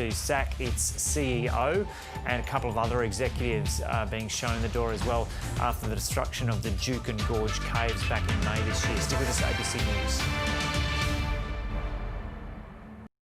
to sack its CEO, and a couple of other executives are being shown the door as well after the destruction of the Juukan Gorge caves back in May this year. Stick with us, ABC News.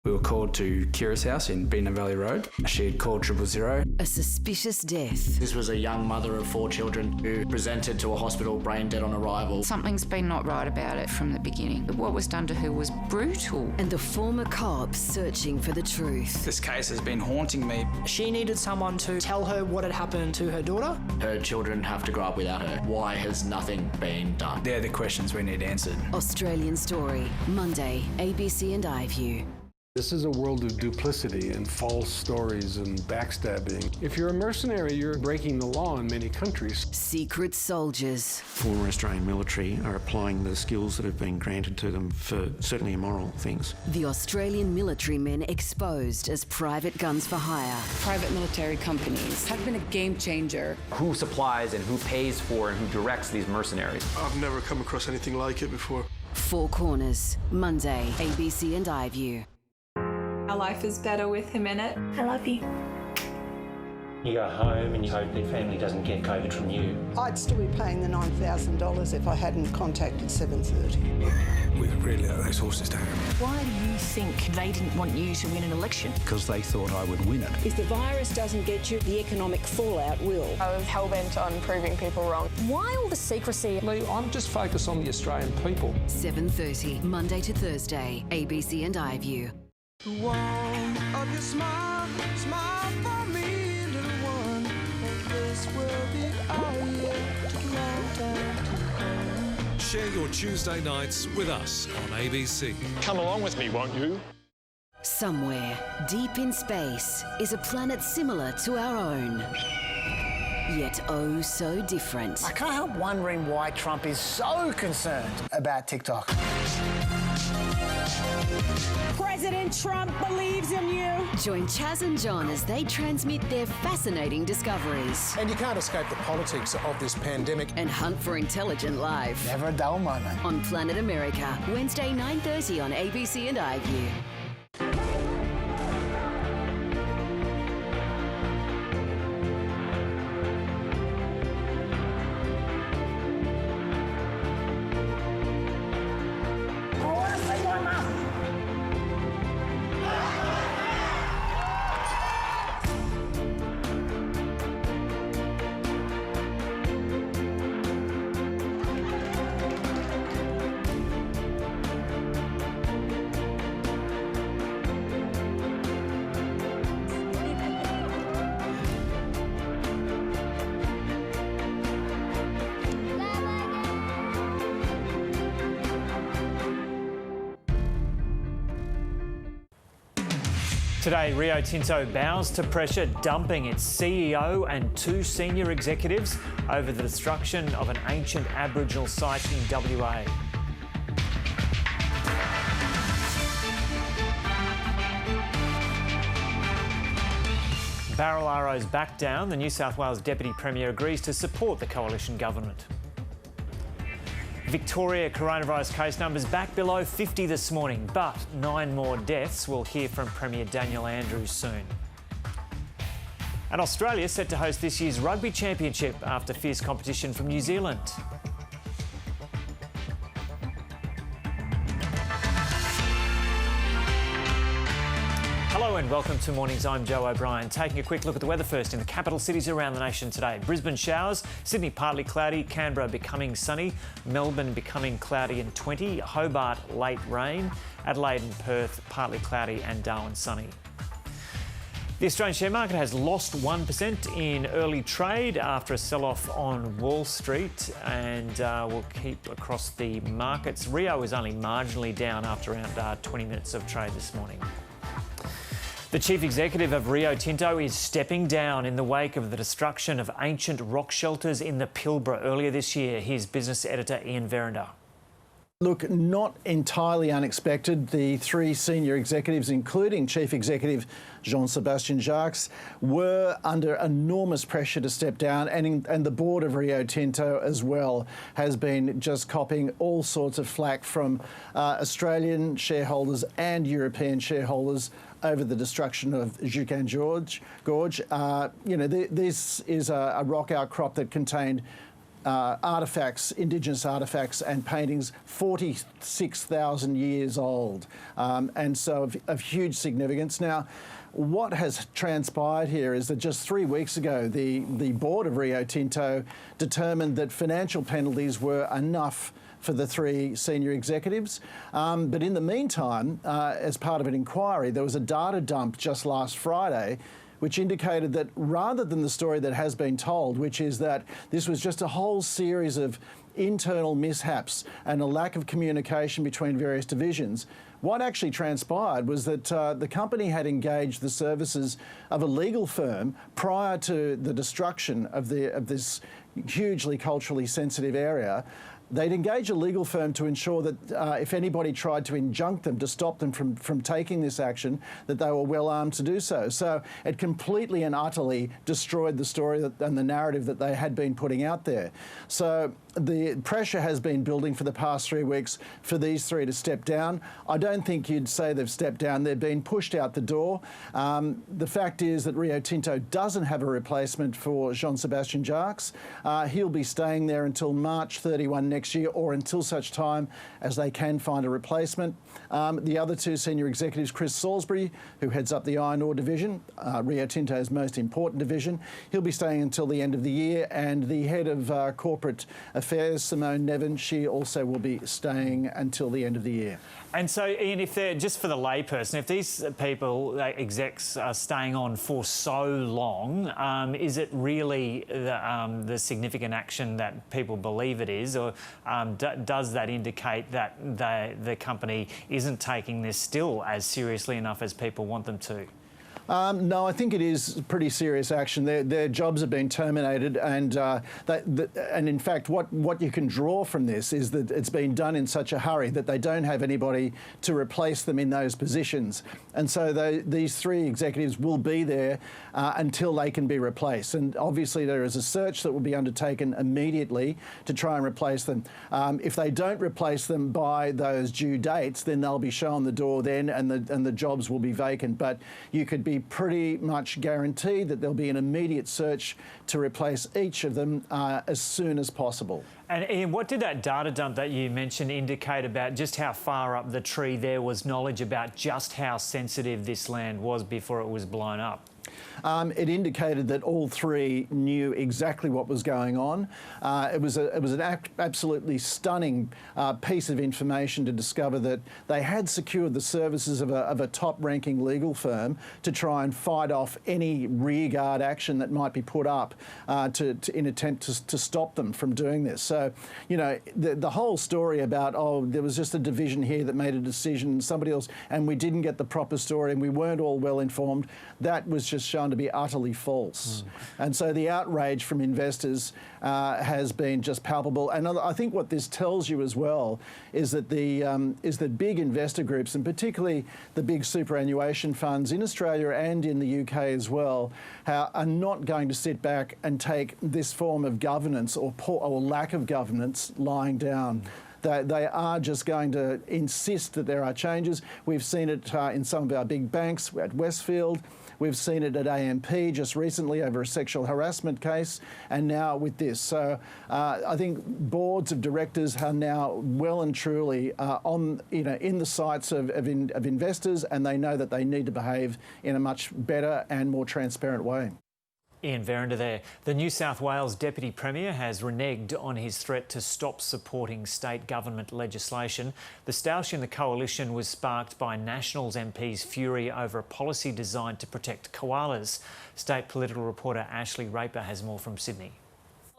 We were called to Kira's house in Beena Valley Road. She had called 000. A suspicious death. This was a young mother of 4 children who presented to a hospital brain dead on arrival. Something's been not right about it from the beginning. What was done to her was brutal. And the former cop searching for the truth. This case has been haunting me. She needed someone to tell her what had happened to her daughter. Her children have to grow up without her. Why has nothing been done? They're the questions we need answered. Australian Story, Monday, ABC and iView. This is a world of duplicity and false stories and backstabbing. If you're a mercenary, you're breaking the law in many countries. Secret soldiers. Former Australian military are applying the skills that have been granted to them for certainly immoral things. The Australian military men exposed as private guns for hire. Private military companies have been a game changer. Who supplies and who pays for and who directs these mercenaries? I've never come across anything like it before. Four Corners, Monday, ABC and iView. Our life is better with him in it. I love you. You go home and you hope their family doesn't get COVID from you. I'd still be paying the $9,000 if I hadn't contacted 730. We really let those horses down. Why do you think they didn't want you to win an election? Because they thought I would win it. If the virus doesn't get you, the economic fallout will. I was hell-bent on proving people wrong. Why all the secrecy? Lee, I'm just focused on the Australian people. 7:30, Monday to Thursday, ABC and iView. Warm of your smile, smile for me, little one. This will be our year to count down. Share your Tuesday nights with us on ABC. Come along with me, won't you? Somewhere deep in space is a planet similar to our own, yet oh so different. I can't help wondering why Trump is so concerned about TikTok. President Trump believes in you. Join Chaz and John as they transmit their fascinating discoveries. And you can't escape the politics of this pandemic. And hunt for intelligent life. Never a dull moment. On Planet America, Wednesday 9:30 on ABC and iView. Today, Rio Tinto bows to pressure, dumping its CEO and 2 senior executives over the destruction of an ancient Aboriginal site in WA. Barilaro's back down. The New South Wales Deputy Premier agrees to support the coalition government. Victoria coronavirus case numbers back below 50 this morning, but 9 more deaths. We'll hear from Premier Daniel Andrews soon. And Australia set to host this year's Rugby Championship after fierce competition from New Zealand. Hello and welcome to Mornings. I'm Joe O'Brien. Taking a quick look at the weather first in the capital cities around the nation today. Brisbane showers, Sydney partly cloudy, Canberra becoming sunny, Melbourne becoming cloudy and 20, Hobart late rain, Adelaide and Perth partly cloudy and Darwin sunny. The Australian share market has lost 1% in early trade after a sell-off on Wall Street, and we'll keep across the markets. Rio is only marginally down after around 20 minutes of trade this morning. The chief executive of Rio Tinto is stepping down in the wake of the destruction of ancient rock shelters in the Pilbara earlier this year. Here's business editor Ian Verrinder. Look, not entirely unexpected. The 3 senior executives, including Chief Executive Jean-Sébastien Jacques, were under enormous pressure to step down, and the board of Rio Tinto as well has been just copping all sorts of flack from Australian shareholders and European shareholders over the destruction of Juukan Gorge. This is a rock outcrop that contained artefacts, Indigenous artefacts and paintings 46,000 years old, and so of huge significance. Now, what has transpired here is that just 3 weeks ago, the board of Rio Tinto determined that financial penalties were enough for the 3 senior executives. But in the meantime, as part of an inquiry, there was a data dump just last Friday which indicated that rather than the story that has been told, which is that this was just a whole series of internal mishaps and a lack of communication between various divisions, what actually transpired was that the company had engaged the services of a legal firm prior to the destruction of this hugely culturally sensitive area. They'd engage a legal firm to ensure that if anybody tried to injunct them, to stop them from taking this action, that they were well armed to do so. So it completely and utterly destroyed the story and the narrative that they had been putting out there. So the pressure has been building for the past 3 weeks for these 3 to step down. I don't think you'd say they've stepped down. They've been pushed out the door. The fact is that Rio Tinto doesn't have a replacement for Jean-Sébastien Jacques. He'll be staying there until March 31 next year, or until such time as they can find a replacement. The other 2 senior executives, Chris Salisbury, who heads up the iron ore division, Rio Tinto's most important division, he'll be staying until the end of the year, and the head of corporate affairs, Simone Nevin, she also will be staying until the end of the year. And so, Ian, if they're, just for the layperson, if these people, execs, are staying on for so long, is it really the significant action that people believe it is, or does that indicate that the company isn't taking this still as seriously enough as people want them to? No, I think it is pretty serious action. Their jobs have been terminated, and in fact, what you can draw from this is that it's been done in such a hurry that they don't have anybody to replace them in those positions, and so these 3 executives will be there until they can be replaced. And obviously, there is a search that will be undertaken immediately to try and replace them. If they don't replace them by those due dates, then they'll be shown the door then, and the jobs will be vacant. But you could be pretty much guaranteed that there'll be an immediate search to replace each of them as soon as possible. And Ian, what did that data dump that you mentioned indicate about just how far up the tree there was knowledge about just how sensitive this land was before it was blown up? It indicated that all 3 knew exactly what was going on. It was an absolutely stunning piece of information to discover that they had secured the services of a top-ranking legal firm to try and fight off any rearguard action that might be put up in attempt to stop them from doing this. So, you know, the whole story about, oh, there was just a division here that made a decision, somebody else, and we didn't get the proper story and we weren't all well informed, that was just shown to be utterly false. And so the outrage from investors has been just palpable. And I think what this tells you as well is that the big investor groups, and particularly the big superannuation funds in Australia and in the UK as well, are not going to sit back and take this form of governance or lack of governance lying down. They are just going to insist that there are changes. We've seen it in some of our big banks at Westfield. We've seen it at AMP just recently over a sexual harassment case, and now with this. So I think boards of directors are now well and truly in the sights of investors, and they know that they need to behave in a much better and more transparent way. Ian Verinder there. The New South Wales Deputy Premier has reneged on his threat to stop supporting state government legislation. The stoush in the coalition was sparked by Nationals MPs' fury over a policy designed to protect koalas. State political reporter Ashley Raper has more from Sydney.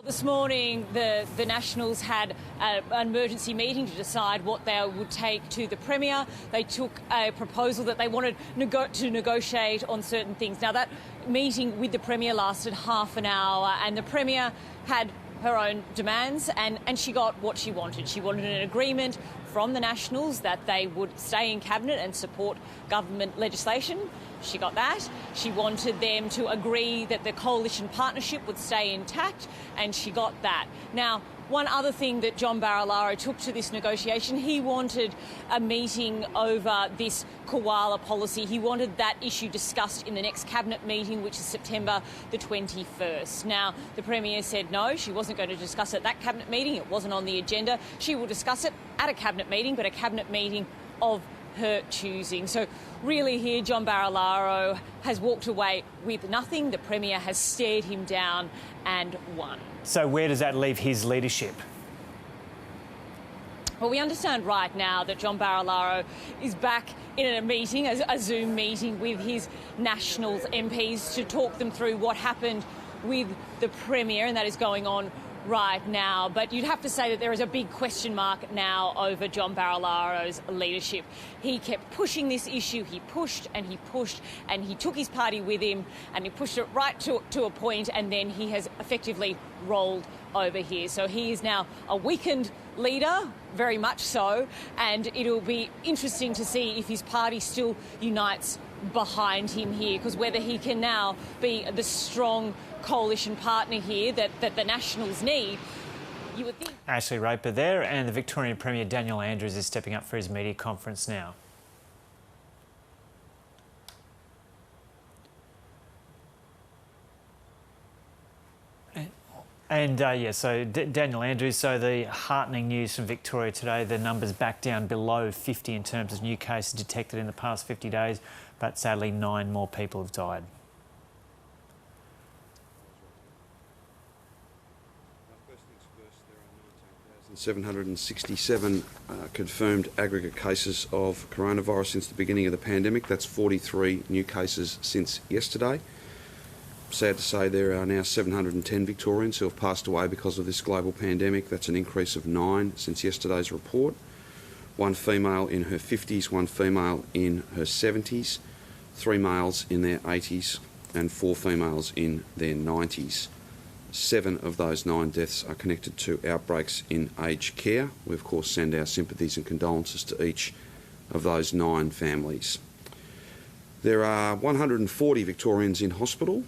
This morning, the Nationals had an emergency meeting to decide what they would take to the Premier. They took a proposal that they wanted to negotiate on certain things. Now, that meeting with the Premier lasted half an hour, and the Premier had her own demands, and she got what she wanted. She wanted an agreement from the Nationals that they would stay in Cabinet and support government legislation. She got that. She wanted them to agree that the coalition partnership would stay intact, and she got that. Now, one other thing that John Barilaro took to this negotiation, he wanted a meeting over this koala policy. He wanted that issue discussed in the next Cabinet meeting, which is September the 21st. Now, the Premier said no, she wasn't going to discuss it at that Cabinet meeting. It wasn't on the agenda. She will discuss it at a Cabinet meeting, but a Cabinet meeting of her choosing. So really here, John Barilaro has walked away with nothing. The Premier has stared him down and won. So where does that leave his leadership? Well, we understand right now that John Barilaro is back in a meeting, a Zoom meeting with his Nationals MPs to talk them through what happened with the Premier, and that is going on right now. But you'd have to say that there is a big question mark now over John Barilaro's leadership. He kept pushing this issue. He pushed and he pushed and he took his party with him and he pushed it right to a point, and then he has effectively rolled over here. So he is now a weakened leader, very much so, and it'll be interesting to see if his party still unites behind him here, because whether he can now be the strong coalition partner here that the Nationals need, you would think. Ashley Raper there, and the Victorian Premier Daniel Andrews is stepping up for his media conference now. And so Daniel Andrews, so the heartening news from Victoria today, the numbers back down below 50 in terms of new cases detected in the past 50 days, but sadly 9 more people have died. 767 confirmed aggregate cases of coronavirus since the beginning of the pandemic. That's 43 new cases since yesterday. Sad to say there are now 710 Victorians who have passed away because of this global pandemic. That's an increase of 9 since yesterday's report. 1 female in her 50s, 1 female in her 70s, 3 males in their 80s and 4 females in their 90s. 7 of those 9 deaths are connected to outbreaks in aged care. We of course send our sympathies and condolences to each of those 9 families. There are 140 Victorians in hospital.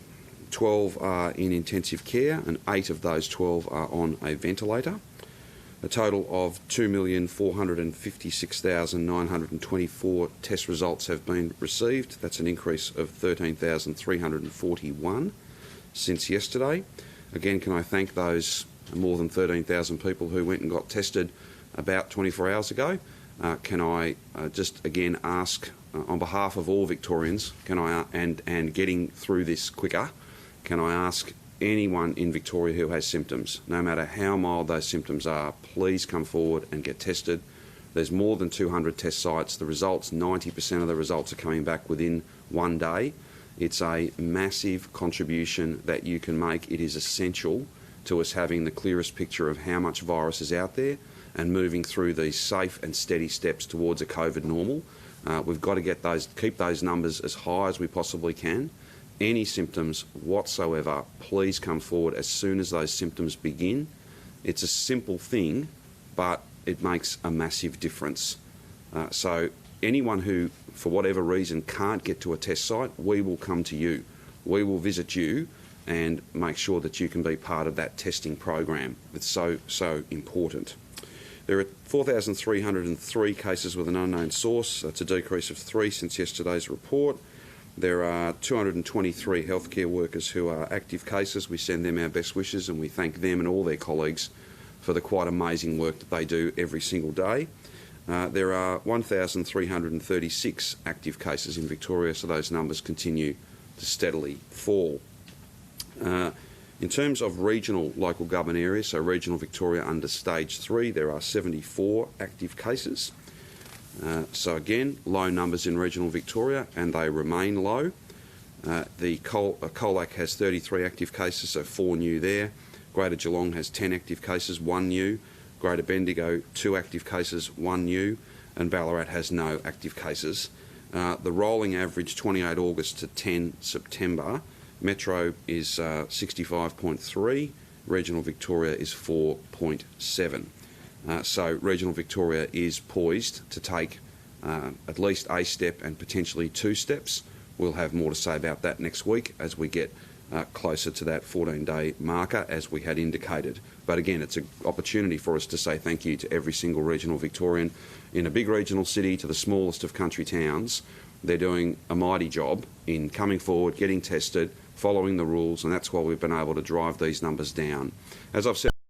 12 are in intensive care and 8 of those 12 are on a ventilator. A total of 2,456,924 test results have been received. That's an increase of 13,341 since yesterday. Again, can I thank those more than 13,000 people who went and got tested about 24 hours ago. Can I just again ask on behalf of all Victorians, and getting through this quicker, can I ask anyone in Victoria who has symptoms, no matter how mild those symptoms are, please come forward and get tested. There's more than 200 test sites. The results, 90% of the results are coming back within 1 day. It's a massive contribution that you can make. It is essential to us having the clearest picture of how much virus is out there and moving through these safe and steady steps towards a COVID normal. We've got to keep those numbers as high as we possibly can. Any symptoms whatsoever, please come forward as soon as those symptoms begin. It's a simple thing, but it makes a massive difference. So anyone who, for whatever reason, can't get to a test site, we will come to you. We will visit you and make sure that you can be part of that testing program. It's so important. There are 4,303 cases with an unknown source. That's a decrease of 3 since yesterday's report. There are 223 healthcare workers who are active cases. We send them our best wishes and we thank them and all their colleagues for the quite amazing work that they do every single day. There are 1,336 active cases in Victoria, so those numbers continue to steadily fall. In terms of regional local government areas, so regional Victoria under stage 3, there are 74 active cases. So again, low numbers in regional Victoria, and they remain low. The Colac has 33 active cases, so 4 new there. Greater Geelong has 10 active cases, 1 new. Greater Bendigo, 2 active cases, 1 new. And Ballarat has no active cases. The rolling average 28 August to 10 September, Metro is 65.3, regional Victoria is 4.7. So regional Victoria is poised to take at least a step and potentially 2 steps. We'll have more to say about that next week as we get closer to that 14-day marker as we had indicated. But again, it's an opportunity for us to say thank you to every single regional Victorian in a big regional city to the smallest of country towns. They're doing a mighty job in coming forward, getting tested, following the rules, and that's why we've been able to drive these numbers down. As I've said